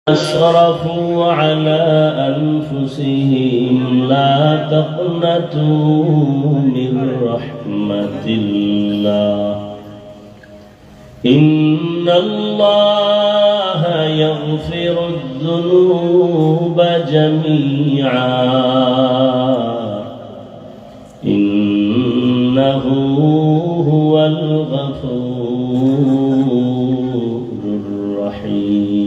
أسرفوا على أنفسهم لا تقنطوا من رحمة الله إن الله يغفر الذنوب جميعا إنه هو الغفور الرحيم.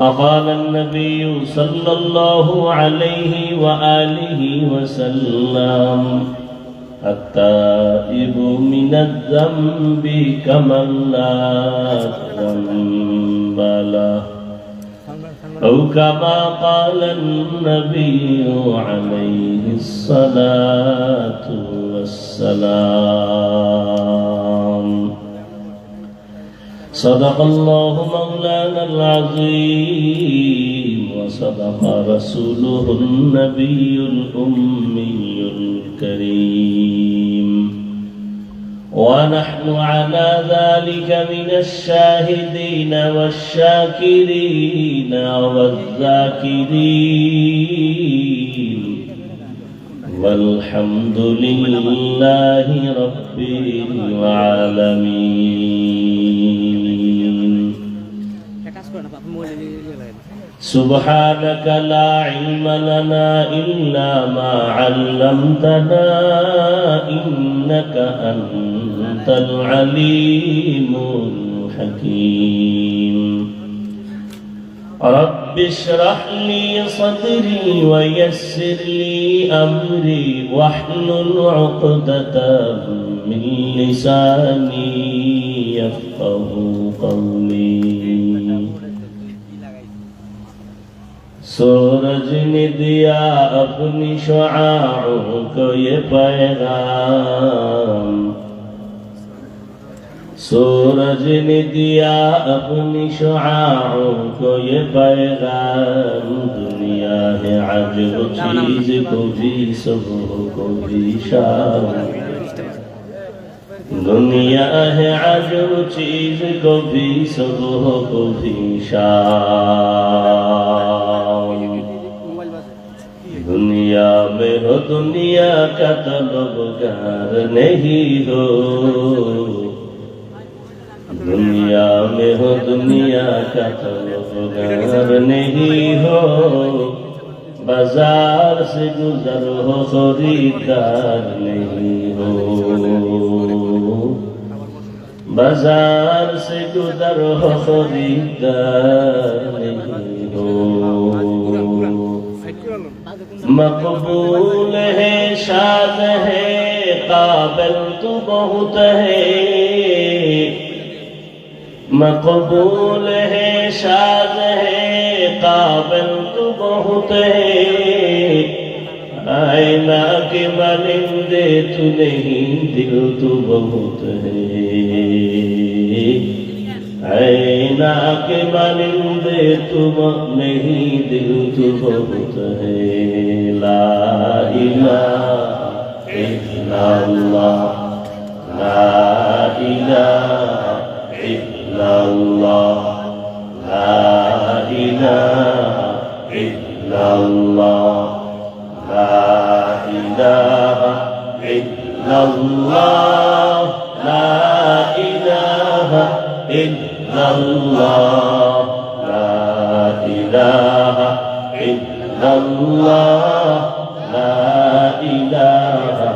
فقال النبي صلى الله عليه وآله وسلم التائب من الذنب كمن لا ذنب له أو كما قال النبي عليه الصلاة والسلام. صدق الله مولانا العظيم وصدق رسوله النبي الأمي الكريم ونحن على ذلك من الشاهدين والشاكرين والذاكرين والحمد لله رب العالمين. سبحانك لا علم لنا إلا ما علمتنا إنك أنت العليم الحكيم. رب اشرح لي صدري ويسر لي أمري واحلل عقدة من لساني يفقه قولي. सूरज ने दिया अपनी शुआओं को ये पैगाम, सूरज ने दिया अपनी शुआओं को ये पैगाम। दुनिया है अजब चीज को भी सुबह को भी शाम, दुनिया है अजब चीज को भी सुबह को भी शाम। दुनिया में हो दुनिया का तलबगार नहीं हो, दुनिया में हो दुनिया का तलबगार नहीं हो। बाजार से गुजर हो खरीदार नहीं हो, बाजार से गुजर हो खरीदार नहीं हो। मकबूल है शाद है काबिल तू बहुत है, मकबूल है शाद है काबिल तू बहुत है। आईना के मानिंदे तू नहीं दिल तू बहुत है, आईना के मानिंदे तू नहीं दिल तू बहुत है। ला इलाहा इल्लल्लाह, ला इलाहा इल्लल्लाह, ला इलाहा इल्लल्लाह, ला इलाहा इल्लल्लाह, ला इलाहा इल्लल्लाह, ला इलाहा इल्लल्लाह, ला इलाहा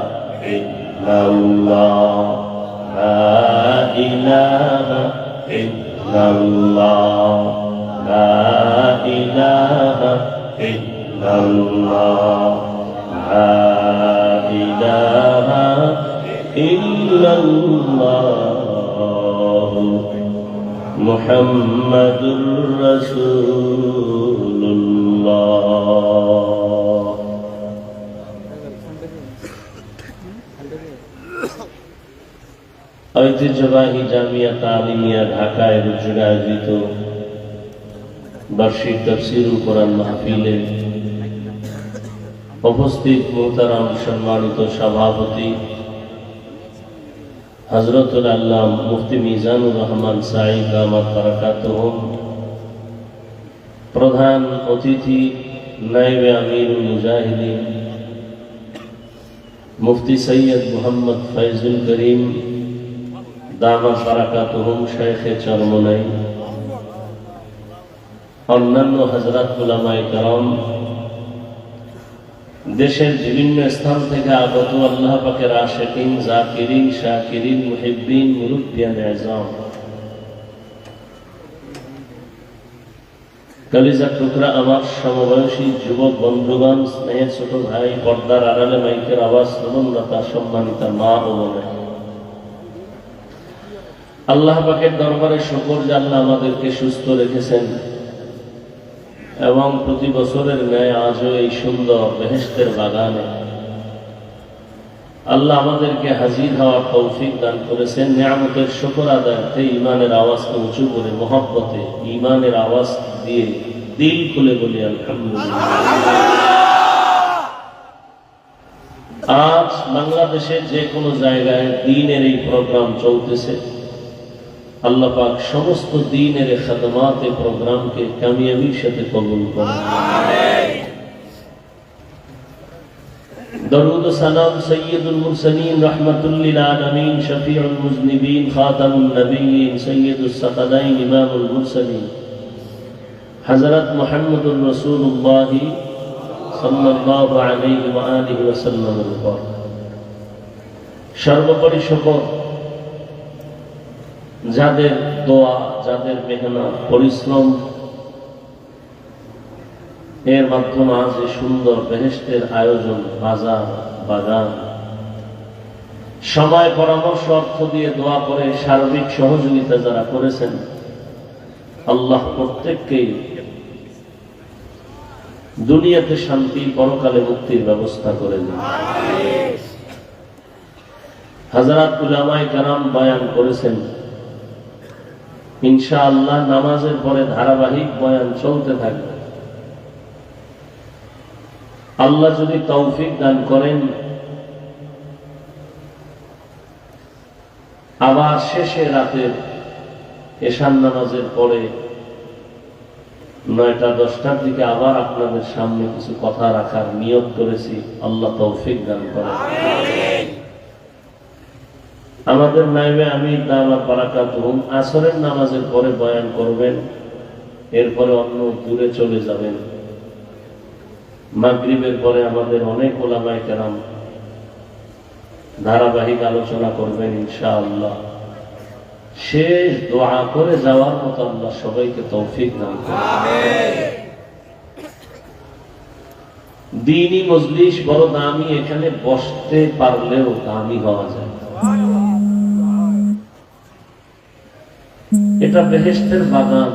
इल्लल्लाह, ला इलाहा इल्लल्लाह, ला इलाहा इल्लल्लाह, ला इलाहा इल्लल्लाह मुहम्मदुर रसूलुल्लाह। ঐতিহ্যবাহী জামিয়া তালিমিয়া ঢাকায় রুজুর আয়োজিত বার্ষিক তাফসীরুল কোরআন মাহফিলে উপস্থিত মোহতারাম সম্মানিত সভাপতি হযরতুল আল্লাহ মুফতি মিজানুর রহমান সাঈদ দামাত বারাকাতুহুম, প্রধান অতিথি নায়েবে আমিরুল মুজাহিদিন মুফতি সৈয়দ মুহাম্মদ ফয়জুল করিম দামাত বারাকাতুহুম, শেখে চরমনাই, অন্যান্য হযরত উলামায়ে কেরাম, দেশের বিভিন্ন স্থান থেকে আগত আল্লাহ পাকের আশিকিন, জাকিরিন, শাকিরিন, মুহিব্বিন, মুরব্বিয়ান আযম, কলিজার টুকরা আমার সমবয়সী যুবক বন্ধুগণ, স্নেহের ছোট ভাই, পর্দার আড়ালে মাইকের আওয়াজ শ্রবণরতা সম্মানিতা মা ও বোনেরা, আল্লাহ পাকের দরবারে শুকর যে আল্লাহ আমাদেরকে সুস্থ রেখেছেন এবং প্রতি বছরের ন্যায় আজও এই সুন্দর বেহেশতের বাগানে আল্লাহ আমাদেরকে হাজির হওয়ার তৌফিক দান করেছেন। নিয়ামতের শুকর আদায়তে ঈমানের আওয়াজকে উঁচু করে মহব্বতে ঈমানের আওয়াজ দিয়ে দিল খুলে বলি আলহামদুলিল্লাহ। আজ বাংলাদেশের যে কোনো জায়গায় দ্বীনের এই প্রোগ্রাম চলতেছে, আল্লাহ পাক সমস্ত দ্বীনের খাদমাতে প্রোগ্রামকে কামিয়াবির সাথে কবুল করেন। দরুদ ও সালাম সৈয়দুল মুরসালিন রাহমাতুল লিল আলামিন শফিউল মুজনিবিন খাতামুন নবিয়্যিন সৈয়দুস সাকালাইন ইমামুল মুরসালিন হযরত মুহাম্মদুর রাসূলুল্লাহ সাল্লাল্লাহু আলাইহি ওয়া আলিহি ওয়াসাল্লামের উপর সর্বোপরি শুকর যাদের দোয়া, যাদের মেহনত, পরিশ্রম এর মাধ্যমে আজ এই সুন্দর বেহেশতের আয়োজন, বাজার, বাগান, সময়, পরামর্শ, অর্থ দিয়ে দোয়া করে সার্বিক সহযোগিতা যারা করেছেন, আল্লাহ প্রত্যেককেই দুনিয়াতে শান্তি, পরকালে মুক্তির ব্যবস্থা করে দিন। হযরত উলামায়ে কেরাম বয়ান করেছেন, ইনশাআল্লাহ নামাজের পরে ধারাবাহিক বয়ান চলতে থাকবে। আল্লাহ যদি তৌফিক দান করেন, আবার শেষে রাতের এশার নামাজের পরে 9টা-10টার দিকে আবার আপনাদের সামনে কিছু কথা রাখার নিয়ত করেছি। আল্লাহ তৌফিক দান করেন। আমাদের নায়েবে আমির দামাত বারাকাতুহুম আসরের নামাজের পরে বয়ান করবেন, এরপরে অন্য দূরে চলে যাবেন। মাগরিবের পরে আমাদের অনেক উলামায়ে কেরাম ধারাবাহিক আলোচনা করবেন ইনশাআল্লাহ। শেষ দোয়া করে যাওয়ার মতো আল্লাহ সবাইকে তৌফিক দান করুন। আমিন। দ্বীনি মজলিস বড় দামি, এখানে বসতে পারলেও দামি হওয়া যায়। এটা বেহেশতের বাগান।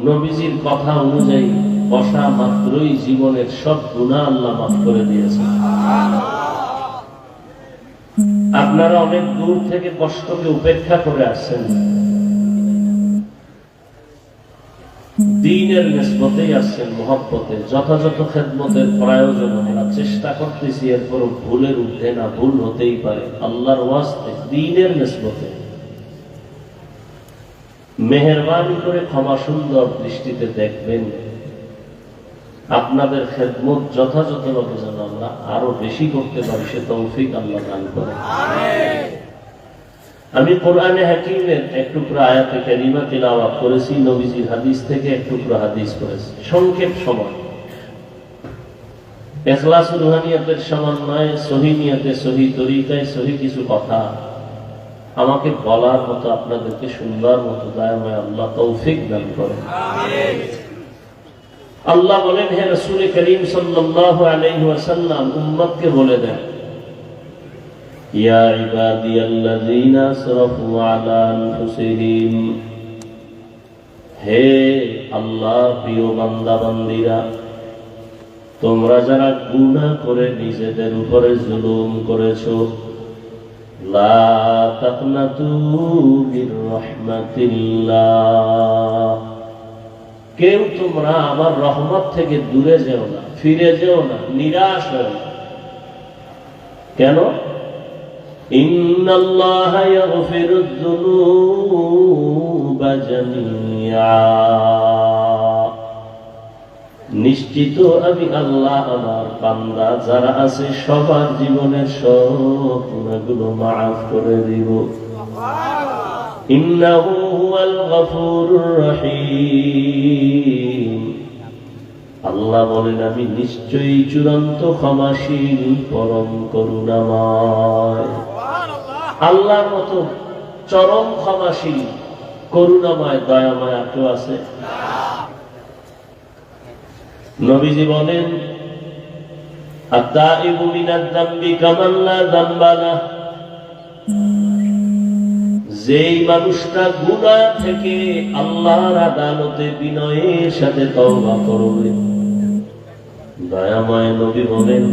নবীজির কথা অনুযায়ী বসা মাত্রই জীবনের সব গুনাহ আল্লাহ মাফ করে দিয়েছেন। আপনারা অনেক দূর থেকে কষ্টকে উপেক্ষা করে আসছেন, দ্বীনের নিসবতেই আসছেন, মহব্বতে। যথাযথ খেদমতের প্রয়োজন আমরা চেষ্টা করতেছি, এরপর ভুলের ঊর্ধ্বে না, ভুল হতেই পারে। আল্লাহর ওয়াস্তে দ্বীনের নিসবতে মেহেরবানি করে ক্ষমা সুন্দর দৃষ্টিতে দেখবেন। আপনাদের খেদমত যথাযথভাবে যেন আমরা আরো বেশি করতে পারি, সে তৌফিক আল্লাহ দান করেন। আমি কোরআনে হাকিমের এক টুকরা আয়াতে কারিমা তিলাওয়াত করেছি, নবীজির হাদিস থেকে এক টুকরা হাদিস করেছি। সংক্ষেপ সময়, ইখলাস রুহানিয়াতের সমন্বয়ে সহি নিয়তে, সহি তরিকায়, সহি কিছু কথা আমাকে বলার মতো, আপনাদেরকে শুনবার মতো দয়াময় আল্লাহ তৌফিক দান করেন। আল্লাহ বলেন, হে রাসূল করিম সাল্লাল্লাহু আলাইহি ওয়াসাল্লাম, উম্মতকে বলে দেন, ইয়া ইবাদিয়াল্লাযীনা আসরাফু আলা আনফুসিহিম, হে আল্লাহ প্রিয় বান্দা বান্দীরা, তোমরা যারা গুনাহ করে নিজেদের উপরে জুলুম করেছো, লা তাকনাতু মির রাহমাতিল্লাহ, কেউ তোমরা আমার রহমত থেকে দূরে যেও না, ফিরে যেও না, নিরাশ হও না। কেন? ইন্নাল্লাহা ইয়াগফিরুয যুনুবা জামিআ, নিশ্চিত আমি আল্লাহ আমার বান্দা যারা আছে সবার জীবনের সব গুনাহগুলো মাফ করে দিব। ইন্নাহু হুয়াল গফুরুর রহিম, আল্লাহ বলেন আমি নিশ্চয়ই চূড়ান্ত ক্ষমাশীল পরম করুণাময়। আল্লাহর মতো চরম ক্ষমাশীল করুণাময় দয়াময় আর কেউ আছে? নবীজি বলেন আত-তাইবু মিনাদ যামবি কামান লা যামবা লাহ, যেই মানুষটা গুনাহ থেকে আল্লাহর আদালতে বিনয়ের সাথে তওবা করবে, দয়াময় নবী বলেন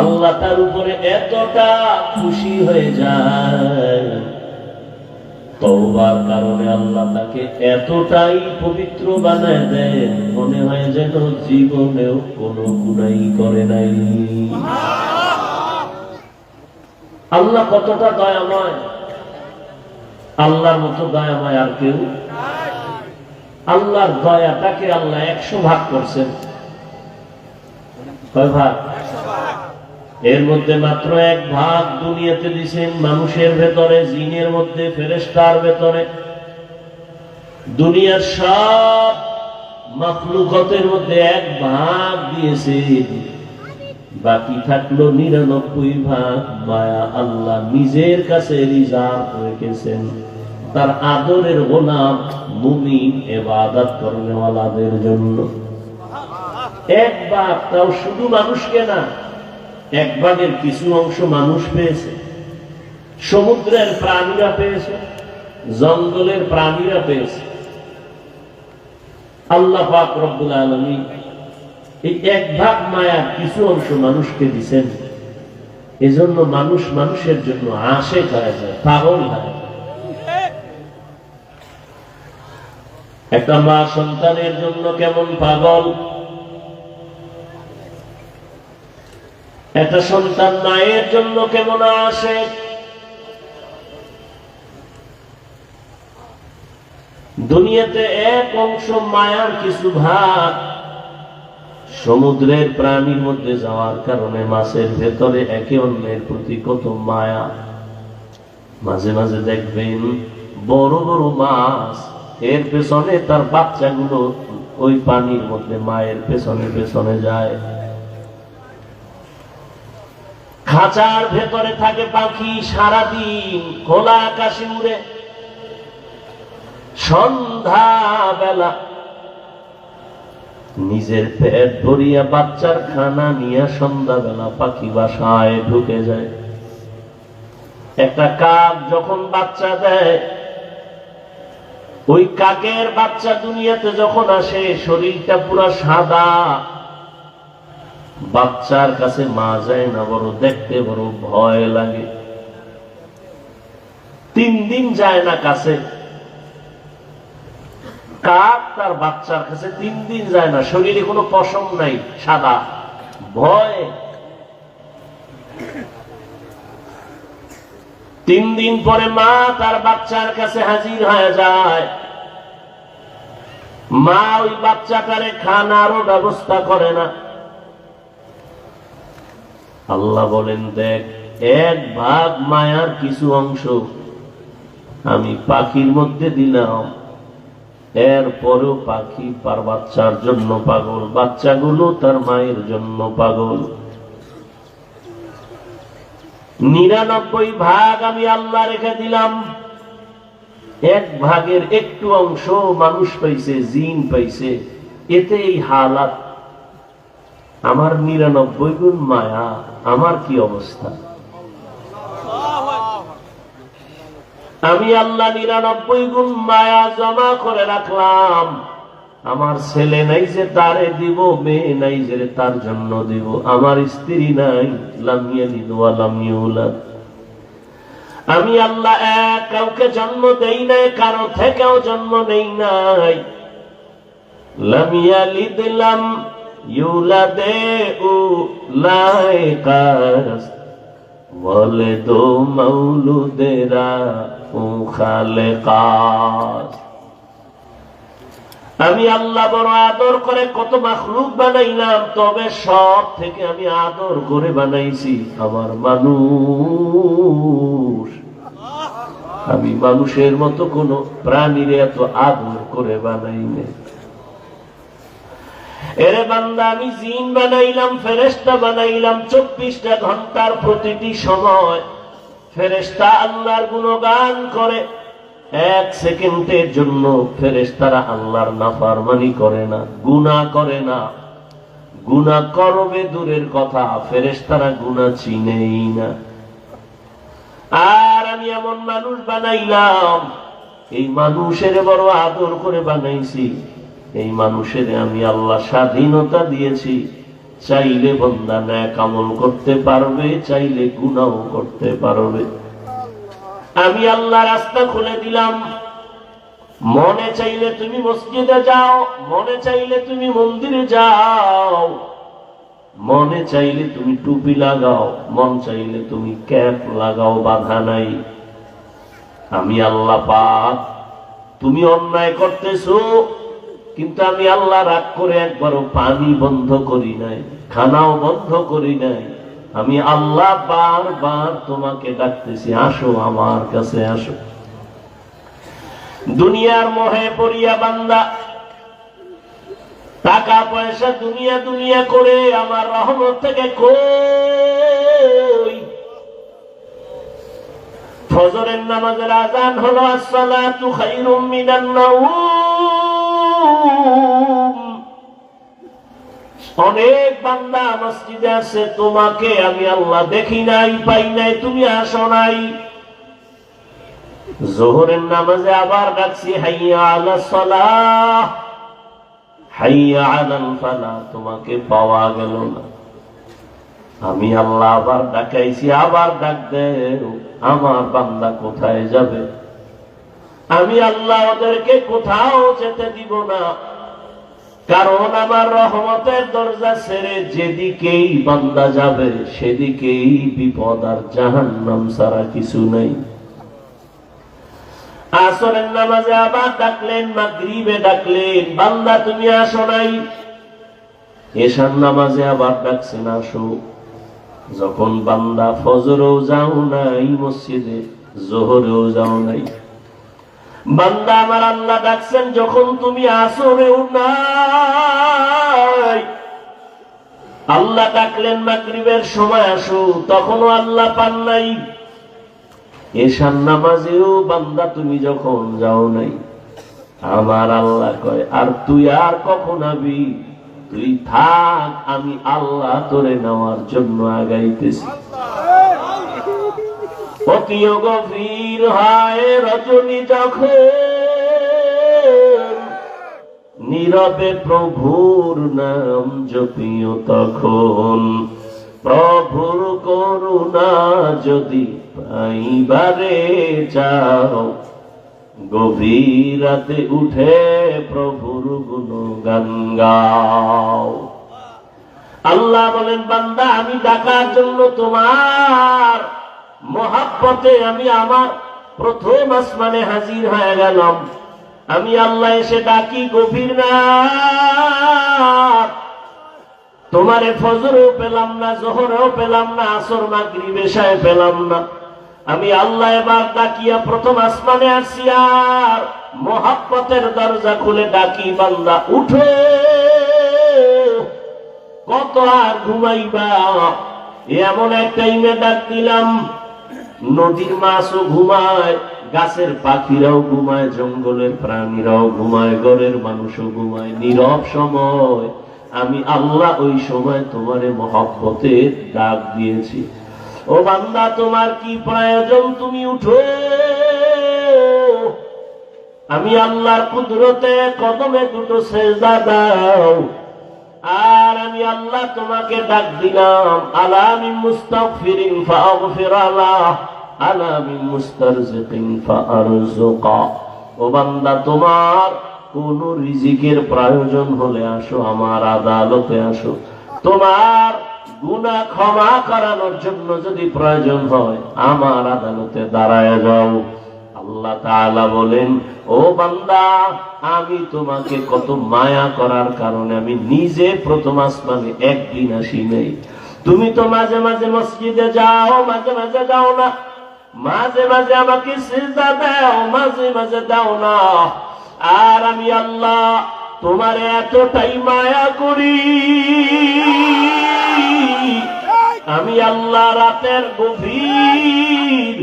আল্লাহ তার উপরে এতটা খুশি হয়ে যায়, তওবার কারণে আল্লাহ তাকে এতটাই পবিত্র বানায় দেন মনে হয় যেন জীবনেও কোনো গুনাহই করে নাই। আল্লাহ কতটা দয়াময়, আল্লাহর মতো দয়াময় আর কেউ? আল্লাহর দয়াটাকে আল্লাহ 100 ভাগ করছেন। কয় ভাগ? এর মধ্যে মাত্র 1 ভাগ দুনিয়াতে দিয়েছেন মানুষের ভেতরে, জিনের মধ্যে, ফেরেশতার ভেতরে। দুনিয়ার সব মাখলুকাতের মধ্যে 1 ভাগ দিয়েছেন, বাকি থাকলো 99 ভাগ মায়া আল্লাহ নিজের কাছে রিজার্ভ রেখেছেন তার আদরের গোলাম মুমিন ইবাদত করেওয়ালাদের জন্য। 1 ভাগ, তাও শুধু মানুষকে না, 1 ভাগের কিছু অংশ মানুষ পেয়েছে, সমুদ্রের প্রাণীরা পেয়েছে, জঙ্গলের প্রাণীরা পেয়েছে। আল্লাহ পাক রব্বুল আলামিন এই 1 ভাগ মায়ার কিছু অংশ মানুষকে দিচ্ছেন, এজন্য মানুষ মানুষের জন্য আশিক হয়ে যায়, পাগল হয়ে যায়। একটা মা সন্তানের জন্য কেমন পাগল, একটা সন্তান মায়ের জন্য কেমন আশিক। দুনিয়াতে 1 অংশ মায়ার কিছু ভাগ সমুদ্রের প্রাণীর মধ্যে যাওয়ার কারণে মাছের ভেতরে একে অন্যের প্রতি কত মায়া। মাঝে মাঝে দেখবেন বড় বড় মাছ, এর পেছনে তার বাচ্চাগুলো ওই পানির মধ্যে মায়ের পেছনে পেছনে যায়। খাঁচার ভেতরে থাকে পাখি, সারাদিন খোলা আকাশে উড়ে, সন্ধ্যা বেলা নিজের পেট ভরিয়া বাচ্চার খানা নিয়ে সন্ধ্যাবেলা পাখি বাসায় ঢুকে যায়। একটা কাক যখন বাচ্চা দেয়, ওই কাকের বাচ্চা দুনিয়াতে যখন আসে শরীরটা পুরো সাদা, বাচ্চার কাছে মা যায় না, বড় দেখতে বড় ভয় লাগে। 3 দিন যায় না কাছে, কাক তার বাচ্চার কাছে 3 দিন যায় না, শরীরে কোনো পশম নাই, সাদা, ভয়। 3 দিন পরে মা তার বাচ্চার কাছে হাজির হয়ে যায়। মা ওই বাচ্চাটারে খানারও ব্যবস্থা করে না। আল্লাহ বলেন দেখ, 1 ভাগ মায়ার কিছু অংশ আমি পাখির মধ্যে দিলাম, এরপরেও পাখি তার বাচ্চার জন্য পাগল, বাচ্চাগুলো তার মায়ের জন্য পাগল। 99 ভাগ আমি আল্লাহ রেখে দিলাম, 1 ভাগের একটু অংশ মানুষ পাইছে, জিন পাইছে, এতে এই হালাত। আমার 99 গুণ মায়া, আমার কি অবস্থা? আমি আল্লাহ 99 গুণ মায়া জমা করে রাখলাম। আমার ছেলে নাই যে তারে দিব, মেয়ে নাই যে তার জন্য দিব, আমার স্ত্রী নাই, লাম ইয়ালিদ ওয়া লাম ইউলাদ। আমি আল্লাহ কাউকে জন্ম দেই নাই, কারো থেকেও জন্ম নেই নাই। লাম ইয়ালিদ লাম ইউলাদ বলে দো মৌলুদেরা ও খালেকাস। আমি আল্লাহ বড় আদর করে কত মাখলুক বানাইলাম, তবে সব থেকে আমি আদর করে বানাইছি আমার মানুষ। আমি মানুষের মতো কোন প্রাণীর এত আদর করে বানাই নাই। এরে বান্দা, আমি জিন বানাইলাম, ফেরেশতা বানাইলাম। 24টা ঘন্টার প্রতিটি সময় ফেরেশতা আল্লাহর গুণগান করে। 1 সেকেন্ডের জন্য ফেরেশতারা আল্লাহর নাফরমানি করে না, গুনাহ করে না। গুনাহ করবে দূরের কথা, ফেরেশতারা গুনাহ চিনেই না। আর আমি এমন মানুষ বানাইলাম, এই মানুষের বড় আদর করে বানাইছি। এই মানুষের আমি আল্লাহ স্বাধীনতা দিয়েছি, চাইলে বান্দা নেক আমল করতে পারবে, চাইলে গুনাহ করতে পারবে। আমি আল্লাহ রাস্তা খুলে দিলাম। মনে চাইলে তুমি মসজিদে যাও, মনে চাইলে তুমি মন্দিরে যাও, মনে চাইলে তুমি টুপি লাগাও, মন চাইলে তুমি ক্যাপ লাগাও, বাধা নাই। আমি আল্লাহ পাক, তুমি অন্যায় করতেছো, কিন্তু আমি আল্লাহ রাগ করে একবারও পানি বন্ধ করি নাই, খানাও বন্ধ করি নাই। আমি আল্লাহ বারবার তোমাকে ডাকতেছি, আসো আমার কাছে আসো। দুনিয়ার মোহে পড়িয়া বান্দা টাকা পয়সা দুনিয়া দুনিয়া করে আমার রহমত থেকে কই। ফজরের নামাজের আযান হলো, আসসালাতু খায়রুম মিনান নাওম। অনেক বান্দা মসজিদে আছে, তোমাকে আমি আল্লাহ দেখি নাই, পাই নাই, তুমি আসো নাই। যোহরের নামাজে আবার ডাকছি, হাইয়া আলাস সালাহ, হাইয়া আলাল ফালাহ, তোমাকে পাওয়া গেল না। আমি আল্লাহ আবার ডাকাইছি, আবার ডাক দেও, আমার বান্দা কোথায় যাবে? আমি আল্লাহ ওদেরকে কোথাও যেতে দিব না, কারণ আমার রহমতের দরজা ছেড়ে যেদিকেই বান্দা যাবে সেদিকেই বিপদ আর জাহান্নাম ছাড়া কিছু নাই। আসরের নামাজে আবার ডাকলেন, মাগরিবে ডাকলেন, বান্দা তুমি আসো নাই। এশার নামাজে আবার ডাকছেন, আসো। যখন বান্দা ফজরেও যাও নাই মসজিদে, যোহরেও যাও নাই, বান্দা আমার আল্লাহ ডাকছেন যখন তুমি আসরেও নাই। আল্লাহ ডাকলেন মাগরিবের সময় আসো, তখনও আল্লাহ পান নাই। এশার নামাজেও বান্দা তুমি যখন যাও নাই, আমার আল্লাহ কয় আর তুই আর কখন আবি? তুই থাক, আমি আল্লাহ তোরে নেওয়ার জন্য আগাইতেছি। অতি গভীর হয় রজনী যখন, নীরবে প্রভুর নাম জপিও তখন। প্রভুর করুণা যদি পাইবারে চাও, গভীর রাতে উঠে প্রভুর গুণগান গাও। আল্লাহ বলেন, বান্দা আমি ডাকার জন্য তোমার মহাব্বতে আমি আমার প্রথম আসমানে হাজির হয়ে গেলাম। আমি আল্লাহ এসে ডাকি গভীর রাত, তোমারে ফজরেও পেলাম না, যোহরেও পেলাম না, আসর মাগরিব এশায় পেলাম না। আমি আল্লাহ এবার ডাকিয়া প্রথম আসমানে আসি, আর মহাব্বতের দরজা খুলে ডাকি, বান্দা উঠো, কত আর ঘুমাইবা? এমন এক টাইমে ডাক দিলাম, নদীর মাছও ঘুমায়, গাছের পাখিরাও ঘুমায়, জঙ্গলের প্রাণীরাও ঘুমায়, ঘরের মানুষও ঘুমায়। নীরব সময় আমি আল্লাহ ওই সময় তোমারে মহব্বতের ডাক দিয়েছি। ও বান্দা, তোমার কি প্রয়োজন? তুমি উঠো, আমি আল্লাহর কুদরতে কদমে দুটো সেজদা দাও। আর আমি আল্লাহ তোমাকে ডাক দিলাম, আলা মিন মুস্তাগফিরিন ফাগফির লাহ, আলা মিন মুস্তারজিকিন ফারজুকা। ও বান্দা, তোমার কোন রিজিকের প্রয়োজন হলে আসো, আমার আদালতে আসো। তোমার গুনাহ ক্ষমা করানোর জন্য যদি প্রয়োজন হয় আমার আদালতে দাঁড়ায় যাও। আল্লাহ তাআলা বলেন, ও বান্দা, আমি তোমাকে কত মায়া করার কারণে আমি নিজে প্রথম আসমানে একদিন আসি নাই। তুমি তো মাঝে মাঝে মসজিদে যাও, মাঝে মাঝে যাও না, মাঝে মাঝে আমাকে সিজদা দাও, মাঝে মাঝে দাও না। আর আমি আল্লাহ তোমার এতটাই মায়া করি, আমি আল্লাহ রাতের গভীর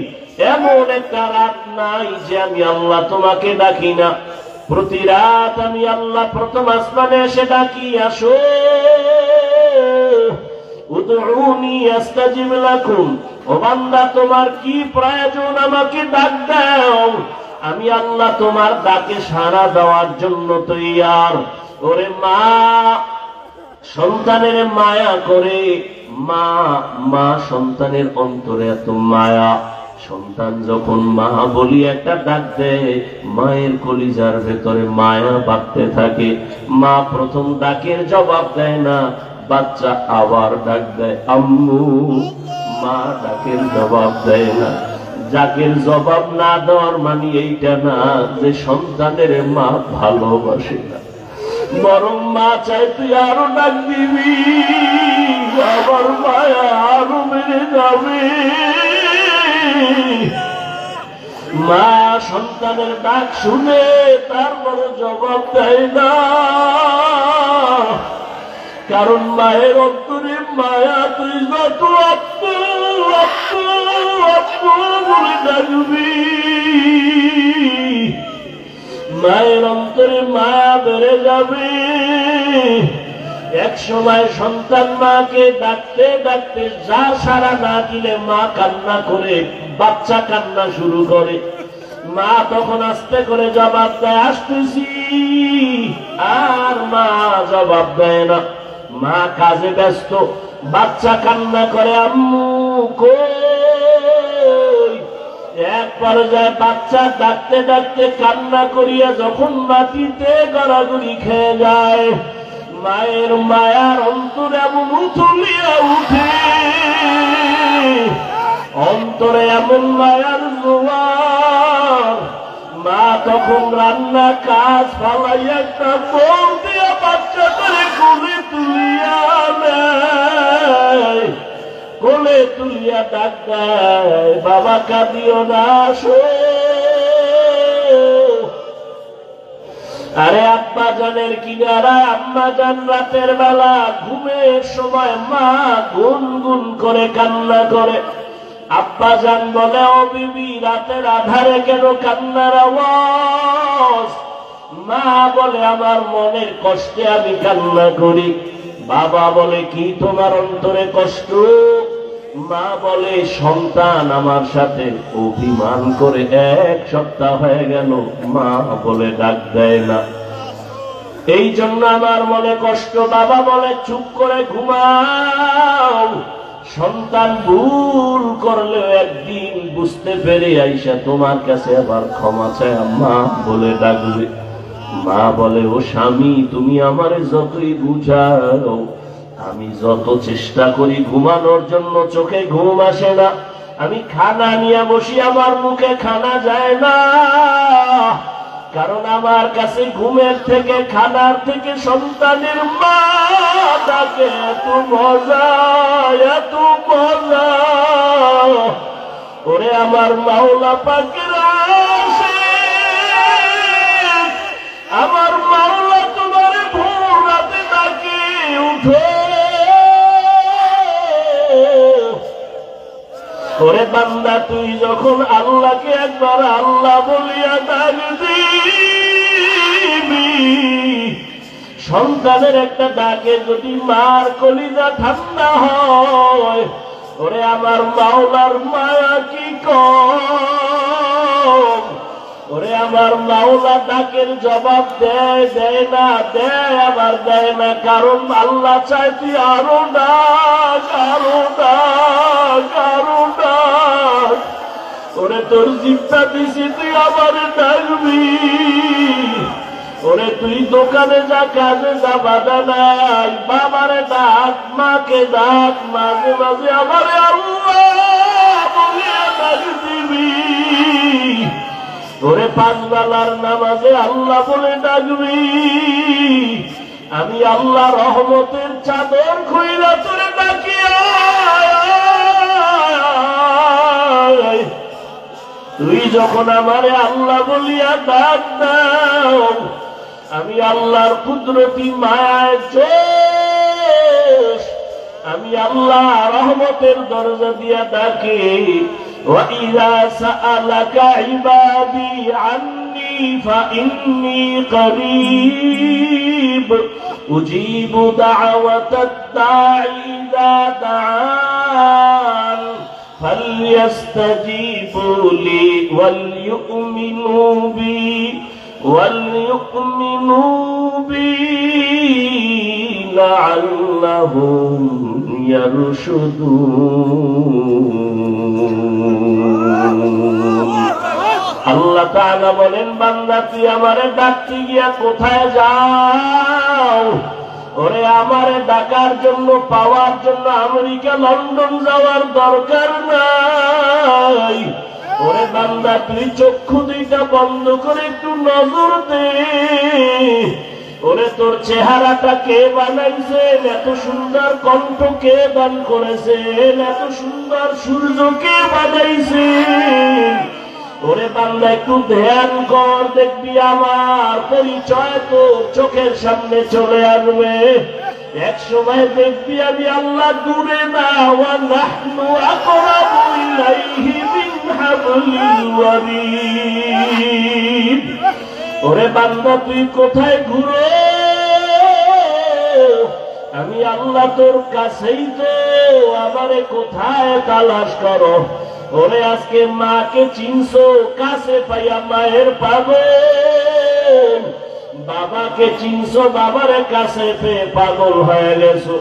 এমন একটা রাত নাই যে আমি আল্লাহ তোমাকে ডাকি না। প্রতি রাত আমি আল্লাহ প্রথম আসমানে এসে ডাকি, আসো উদউনি আস্তাজিব লাকুম। ও বান্দা, তোমার কি প্রয়োজন আমাকে ডাক দাও, আমি আল্লাহ তোমার ডাকে সাড়া দেওয়ার জন্য তৈয়ার। ওরে মা সন্তানের মায়া করে, মা সন্তানের অন্তরে এত মায়া, সন্তান যখন মা বলি একটা ডাক দেয়, মায়ের কলিজার ভেতরে মায়া বাঁধতে থাকে। মা প্রথম ডাকের জবাব দেয় না, বাচ্চা আবার ডাক দেয় আম্মু, মা ডাকের জবাব দেয় না। ডাকের জবাব না দেওয়ার মানে এইটা না যে সন্তানের মা ভালোবাসে না, বরং মা চাই তুই আরো ডাক দিবি, আবার মায়া আরো বেড়ে যাবে। মা সন্তানের ডাক শুনে তারপর জবাব দেয় না, কারণ মায়ের অন্তরে মায়া। তুই যত আপু আপু আপু বলে ডাকবি, মায়ের অন্তরে মায়া বেড়ে যাবে। এক সময় সন্তান মাকে ডাকতে ডাকতে যা সাড়া না দিলে মা কান্না করে, বাচ্চা কান্না শুরু করে। মা তখন আস্তে করে জবাব দেয় আসতেছি, আর মা জবাব দেয় না। মা কাজে ব্যস্ত, বাচ্চা কান্না করে আম্মু কই। এক পর্যায়ে বাচ্চা ডাকতে ডাকতে কান্না করিয়া যখন মাটিতে গড়াগড়ি খেয়ে যায়, মায়ের মায়ার অন্তর এমন উথলিয়া উঠে, অন্তরে এমন মায়ার জোয়ার। মা তখন রান্না কাজ ফালাইয়া একটা বউ দিয়া বাচ্চাটারে কোলে তুলিয়া নেয়, কোলে তুলিয়া ডাক দেয় বাবা কাঁদিও না, আসো। আরে আব্বা জানের কিনারা, আম্মা জান রাতের বেলা ঘুমের সময় মা গুনগুন করে কান্না করে। আব্বা জান বলে, ও বিবি রাতের আধারে কেন কান্নার আওয়াজ? মা বলে, আমার মনের কষ্টে আমি কান্না করি। বাবা বলে, কি তোমার অন্তরে কষ্ট? মা বলে, সন্তান আমার সাথে অভিমান করে 1 সপ্তাহ হয়ে গেল, মা বলে ডাক দেয় না, এই জন্য আমার মনে কষ্ট। বাবা বলে, চুপ করে ঘুমাও, সন্তান ভুল করলেও একদিন বুঝতে পেরে আইসা তোমার কাছে আবার ক্ষমা চায় মা বলে ডাকবে। মা বলে, ও স্বামী, তুমি আমারে যতই বুঝাও, আমি যত চেষ্টা করি ঘুমানোর জন্য চোখে ঘুম আসে না। আমি খানা নিয়ে বসি, আমার মুখে খানা যায় না, কারণ আমার কাছে ঘুমের থেকে, খানার থেকে সন্তানের মা ডাকে এত মজা, এত মজা। ওরে আমার মাওলা পাকের আশিক, আমার মাওলা তোমার ভোর রাতে ডাকে, উঠো। ওরে বান্দা, তুই যখন আল্লাহকে একবার আল্লাহ বলিয়া ডাক দিবি, সন্তানের একটা ডাকে যদি মার কলিজা ঠান্ডা হয়, ওরে আমার মাওলার মায়া কি কম। ওরে আমার মাওলা ডাকের জবাব দেয়, দেয় না, দেয় আবার দেয় না, কারণ আল্লাহ চায় তুই আরো ডাক, আরো ডাক, আরো ডাক। ওরে তোর জিব্বা দিছি, তুই আবার ডাকবি। ওরে তুই দোকানে যা, কাজে যা, বাধা নাই। বাবারে ডাক, মাকে ডাক, মাঝে মাঝে আমারে আল্লাহ বলিয়া ডাক দিবি। ওরে পাঁচ বেলার নামাজে আল্লাহ বলে ডাকবি। আমি আল্লাহ রহমতের চাদর খুইলা তোরে ডাকি, তুই যখন আমারে আল্লাহ বলিয়া ডাক দাও, আমি আল্লাহর কুদরতি মায়ায় জোশ, আমি আল্লাহ রহমতের দরজা দিয়া ডাকি। وَإِذَا سَأَلَكَ عِبَادِي عَنِّي فَإِنِّي قَرِيبٌ أُجِيبُ دَعْوَةَ الدَّاعِ إِذَا دَعَانِ فَلْيَسْتَجِيبُوا لِي وَلْيُؤْمِنُوا بِي لَعَلَّهُمْ আল্লাহ তাআলা বলেন, বান্দা তুই আমারে ডাকতে গিয়া কোথায় যাও? ওরে আমারে ডাকার জন্য, পাওয়ার জন্য আমেরিকা লন্ডন যাওয়ার দরকার নাই। ওরে বান্দা তুই চক্ষু দুইটা বন্ধ করে একটু নজর দে। ওরে তোর চেহারাটা কে বানাইছেন? এত সুন্দর কণ্ঠ কে দান করেছেন? এত সুন্দর সূর্য কে বানাইছেন? ওরে বান্দা একটু ধ্যান কর, দেখবি আমার পরিচয় তোর চোখের সামনে চলে আসবে। এক সময় দেখবি আমি আল্লাহ দূরে না, ওয়া নাহনু আকরাবু ইলাইহি মিন হাবলিল ওয়ারিদ। ওরে বান্দা তুই কোথায় ঘুরো? আমি আল্লাহ তোর কাছেই তো, আমারে কোথায় তালাশ করো? ওরে আজকে মাকে চিনছো, কাছে পাইয়া মায়ের পাগল। বাবাকে চিনছো, বাবারে কাছে পেয়ে পাগল হয়ে গেছো।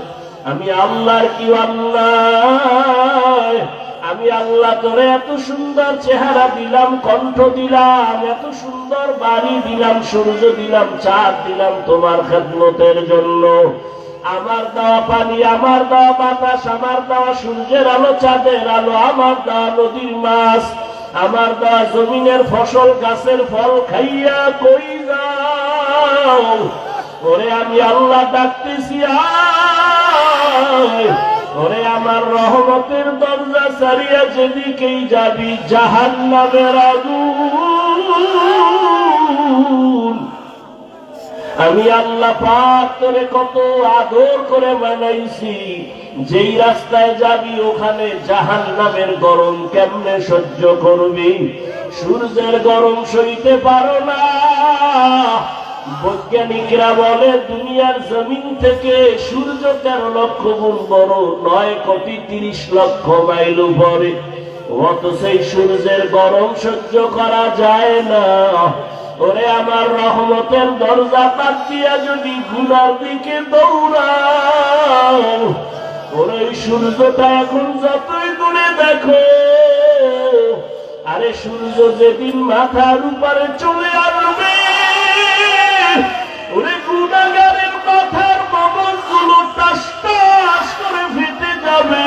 আমি আল্লাহর কি অন্যায়? আমি আল্লাহ তোরে এত সুন্দর চেহারা দিলাম, কণ্ঠ দিলাম, এত সুন্দর বাড়ি দিলাম, সূর্য দিলাম, চাঁদ দিলাম তোমার খেদমতের জন্য। আমার দেওয়া পানি, আমার দেওয়া বাতাস, আমার দেওয়া সূর্যের আলো, চাঁদের আলো, আমার দেওয়া নদীর মাছ, আমার দেওয়া জমিনের ফসল, গাছের ফল খাইয়া কই যাও? ওরে আমি আল্লাহ ডাকতেছি, আয়। ওরে আমার রহমতের দরজা ছাড়িয়া যেদিকেই যাবি জাহান্নামের আগুন। আমি আল্লাহ পাক তোরে কত আদর করে বানাইছি, যেই রাস্তায় যাবি ওখানে জাহান্নামের গরম কেমনে সহ্য করবি? সূর্যের গরম সইতে পারো না। বৈজ্ঞানিকরা বলে দুনিয়ার জমিন থেকে সূর্য 13 লক্ষ গুণ বড়, 9,30,00,000 মাইল উপরে। অথচ সেই সূর্যের গরম সহ্য করা যায় না। ওরে আমার রহমতের দরজা পাক দিয়া যদি গুনার দিকে দৌড়াও, ওরে সূর্যটা এখন যতই দূরে দেখো, আরে সূর্য যেদিন মাথার উপরে চলে আসবে, ওরে গুনাহগারের মাথার মগজগুলো টাস টাস করে ফেটে যাবে।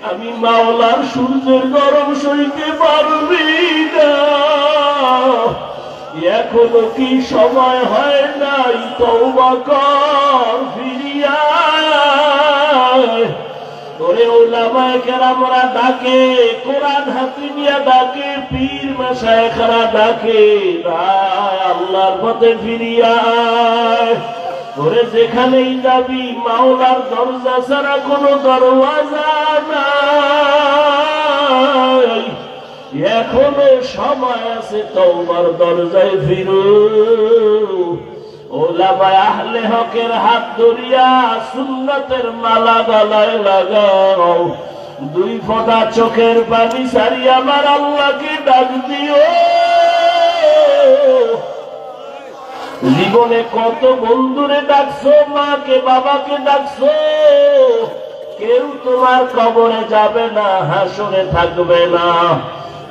আমি মাওলার সূর্যের গরম সইতে পারবি না। এখনো কি সময় হয় নাই? তওবা কর, ফিরিয়া আয়। ওরে উলামায়ে কেরামরা ডাকে, কোরআন হাতে নিয়ে ডাকে, পীর মাশায়েখরা ডাকে, আল্লাহর পথে ফিরিয়া আয়। ওরে যেখানেই যাবি মাওলার দরজা ছাড়া কোনো দরওয়াজা নাই। এখনো সময় আছে, তওবার দরজায় ফিরো। ওলামায়ে আহলে হকের হাত ধরিয়া সুন্নতের মালা গলায় লাগাও। 2 ফোঁটা চোখের পানি ছাড়িয়া আমার আল্লাহকে ডাক দিও। জীবনে কত বন্ধুরে ডাকছো, মাকে বাবাকে ডাকছো, কেউ তোমার কবরে যাবে না, হাসরে থাকবে না।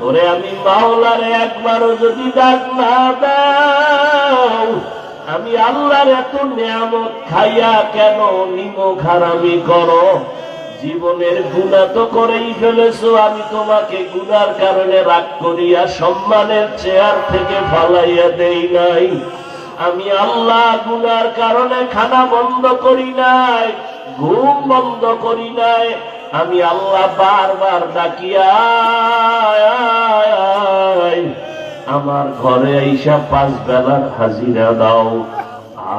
ওরে আমি মাওলারে একবারও যদি ডাক না দাও, আমি আল্লাহর এত নিয়ামত খাইয়া কেন নিমক হারামি করো? জীবনের গুনাহ তো করেই ফেলেছো, আমি তোমাকে গুনার কারণে রাগ করিয়া সম্মানের চেয়ার থেকে ফালাইয়া দেই নাই। আমি আল্লাহ গুনার কারণে খানা বন্ধ করি নাই, ঘুম বন্ধ করি নাই। আমি আল্লাহ বারবার ডাকিয়া আমার ঘরে আইসা 5 বেলার হাজিরা দাও,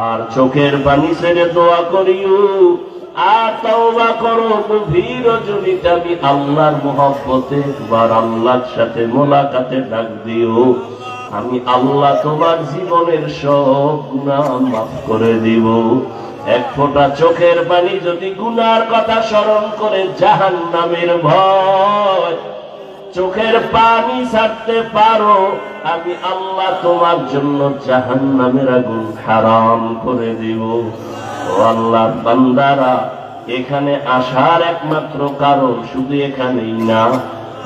আর চোখের পানি ছেড়ে দোয়া করিও, আর তওবা করো গভীর রজনীতে আমি আল্লাহর মহব্বতে একবার আল্লাহর সাথে মোলাকাতে ডাক দিও। আমি আল্লাহ তোমার জীবনের সব গুনাহ মাফ করে দিব। এক ফোঁটা চোখের পানি যদি গুনার কথা স্মরণ করে জাহান্নামের ভয় চোখের পানি ছাড়তে পারো, আমি আল্লাহ তোমার জন্য জাহান্নামের আগুন হারাম করে দিব। ও আল্লাহর বান্দারা, এখানে আসার একমাত্র কারণ শুধু এখানেই না,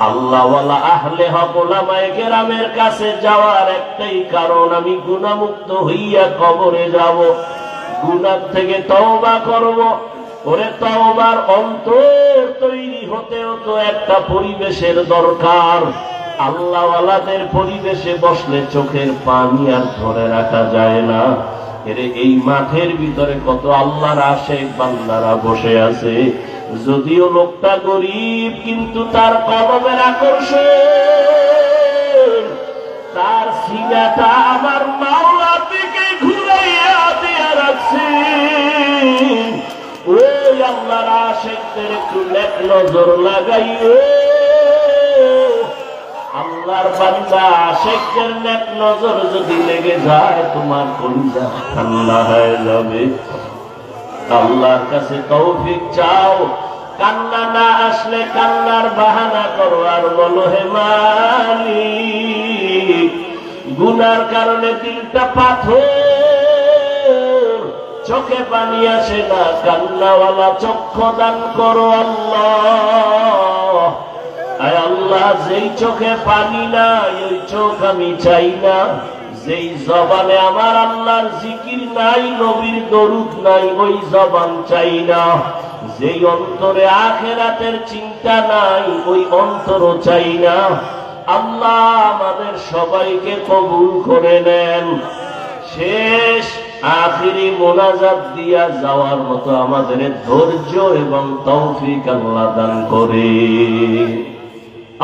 আল্লাহওয়ালা আহলে হক ওলামায়ে কেরামের কাছে যাওয়ার একটাই কারণ, আমি গুনাহমুক্ত হইয়া কবরে যাব, গুনাহ থেকে তওবা করব। ওরে তওবার অন্তর তৈরি হতেও তো একটা পরিবেশের দরকার। আল্লাহওয়ালাদের পরিবেশে বসলে চোখের পানি আর ধরে রাখা যায় না। এরে এই মাঠের ভিতরে কত আল্লাহর আশিক বান্দারা বসে আছে, যদিও লোকটা গরিব কিন্তু তার কলমের আকর্ষণ, তার সিনাটা আমার মাওলার দিকে ঘুরাইয়া দিয়া রাখছে। ওই আল্লাহর আশিকদের একটু নেক নজর লাগাইও। আল্লাহর বান্দা আশিকদের নেক নজর যদি লেগে যায়, তোমার কলিজা ঠান্ডা হয়ে যাবে। আল্লাহর কাছে তৌফিক চাও, কান্না না আসলে কান্নার বাহানা করো, আর বলো হে মালিক, গুনার কারণে দিলটা পাথর, চোখে পানি আসে না, কান্নাওয়ালা চক্ষু দান করো আল্লাহ। আয় আল্লাহ, যেই চোখে পানি নাই ওই চোখ আমি চাই না, যেই জবানে আমার আল্লাহর জিকির নাই, নবীর দরুদ নাই, ওই জবান চাই না। যেই অন্তরে আখিরাতের চিন্তা নাই, ওই অন্তরও চাই না। আল্লাহ আমাদের সবাইকে কবুল করে নেন। শেষ আখিরি মোনাজাত দিয়া যাওয়ার মতো আমাদের ধৈর্য এবং তৌফিক আল্লাহ দান করে।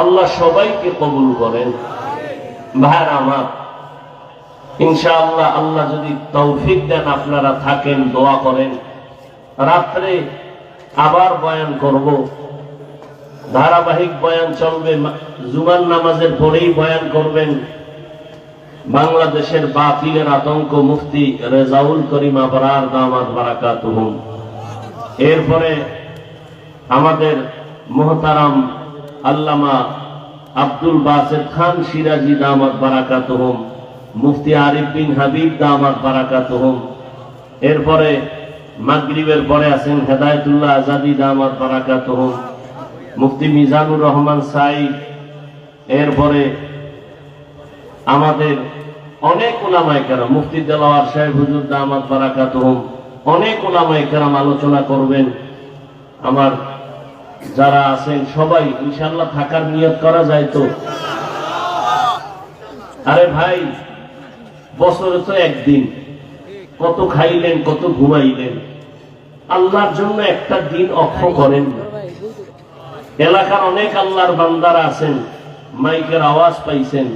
আল্লাহ সবাইকে কবুল করেন। ভাইরা আমার, ইনশাআল্লাহ আল্লাহ যদি তৌফিক দেন, আপনারা থাকেন, দোয়া করেন। রাত্রে আবার বয়ান করব, ধারাবাহিক বয়ান চলবে, জুমার নামাজের পরেই বয়ান করবেন। বাংলাদেশের বাতিলের আতঙ্ক মুফতি রেজাউল করিম আবরার দামাত বারাকাতুহুম। এরপরে আমাদের মুহতারাম আল্লামা আব্দুল বাসেত খান সিরাজি দামাত বারাকাতুহুম, মুফতি আরিফ বিন হাবিব দামাত বারাকাতুহুম। এরপরে মাগরিবের পরে আছেন হেদায়েতুল্লাহ আজাদি দামাত বারাকাতুহুম, মুফতি মিজানুর রহমান সাইদ। এরপরে আমাদের অনেক উলামায়ে কেরাম, মুফতি দেলাওয়ার সাহেব হুজুর দামাত বারাকাতুহুম, অনেক উলামায়ে কেরাম আলোচনা করবেন। আমার যারা আছেন সবাই ইনশাআল্লাহ থাকার নিয়ত করা যায় তো? আরে ভাই, বছরে তো একদিন, কত খাইলেন, কত ঘুমাইলেন, আল্লাহর জন্য একটা দিন অক্ষ করেন। এলাকার অনেক আল্লাহর বান্দারা আছেন, মাইকের আওয়াজ পাইছেন,